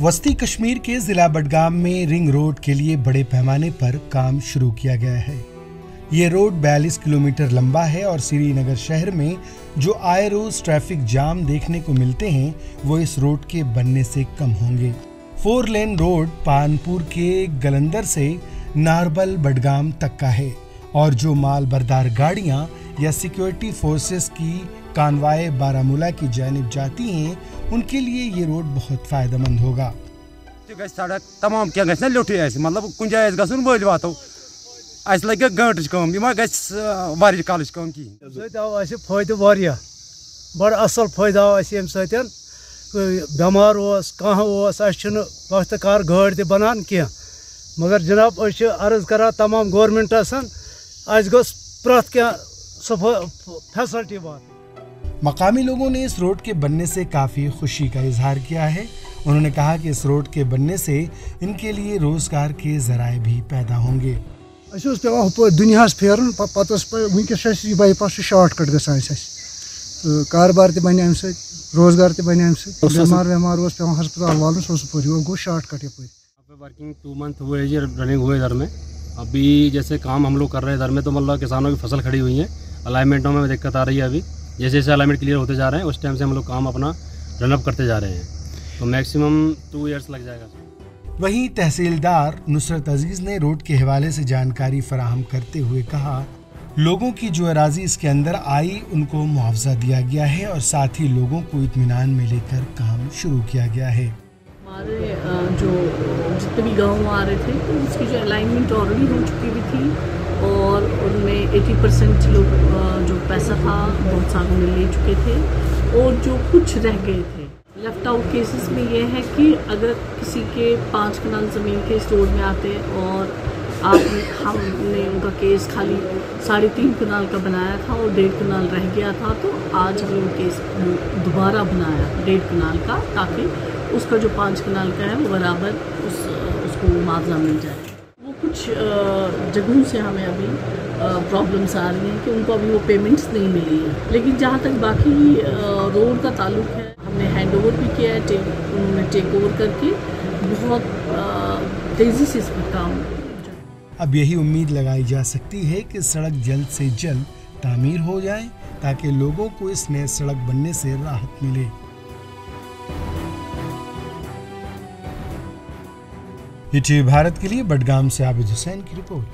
वस्ती कश्मीर के जिला बडगाम में रिंग रोड के लिए बड़े पैमाने पर काम शुरू किया गया है। ये रोड 42 किलोमीटर लंबा है और श्रीनगर शहर में जो आए रोज ट्रैफिक जाम देखने को मिलते हैं वो इस रोड के बनने से कम होंगे। 4 लेन रोड पानपुर के गलंदर से नारबल बडगाम तक का है और जो माल बरदार गाड़ियां या सिक्योरिटी फोर्सेस की कानवाए बारामूला की जानिब जाती हैं उनके लिए ये रोड बहुत फायदेमंद होगा। सड़क तमाम क्या गस लुटी मतलब कुछ जाए गन बल वातो लगे गंटच कम यह गि कालच कम कहें फायदे बड़ असल फायदा बेमार कह वक्त कार गाड़ त बनान कह मगर जनाब अर्ज करा तमाम गवर्नमेंटस गस प्रत क्या फैसिलिटी वात। मकामी लोगों ने इस रोड के बनने से काफ़ी खुशी का इजहार किया है। उन्होंने कहा कि इस रोड के बनने से इनके लिए रोजगार के जराए भी पैदा होंगे। दुनिया फेरन वनकस बाईपास शॉर्टकट ग कारोबार त बन रोजगार त बन बेमार वेमार पे हस्पताल वालों सो गो शॉर्टकट यपर। वर्किंग 2 मंथ हुए रनिंग हुए इधर में। अभी जैसे काम हम लोग कर रहे हैं इधर में तो मतलब किसानों की फसल खड़ी हुई है, अलाइनमेंटों में दिक्कत आ रही है। अभी जैसे जैसे अलाइनमेंट क्लियर होते जा रहे हैं उस टाइम से हम लोग काम अपना रनअप करते जा रहे हैं, तो मैक्सिमम 2 ईयर्स लग जाएगा। वहीं तहसीलदार नुसरत अजीज ने रोड के हवाले से जानकारी फराहम करते हुए कहा, लोगों की जो अराजी इसके अंदर आई उनको मुआवजा दिया गया है और साथ ही लोगों को इत्मीनान में लेकर काम शुरू किया गया है। हमारे जो जितने भी गाँव आ रहे थे तो उसकी जो अलाइनमेंट ऑलरेडी हो चुकी भी थी और उनमें 80% लोग जो पैसा था बहुत सालों में ले चुके थे और जो कुछ रह गए थे लेफ्ट आउट केसेस में ये है कि अगर किसी के 5 कनाल ज़मीन के इस रोड में आते और हमने उनका केस खाली 3.5 कनाल का बनाया था और 1.5 कनाल रह गया था, तो आज हमने वो केस दोबारा बनाया 1.5 कनाल का ताकि उसका जो 5 कनाल का है वो बराबर उसको मुआवजा मिल जाए। वो कुछ जगहों से हमें अभी प्रॉब्लम्स आ रही हैं कि उनको अभी वो पेमेंट्स नहीं मिली है, लेकिन जहाँ तक बाकी रोड का ताल्लुक है हमने हैंड ओवर भी किया है, उन्होंने टेक ओवर करके बहुत तेज़ी से इस पर काम। अब यही उम्मीद लगाई जा सकती है कि सड़क जल्द से जल्द तामीर हो जाए ताकि लोगों को इस नए सड़क बनने से राहत मिले। ईटीवी भारत के लिए बडगाम से आबिद हुसैन की रिपोर्ट।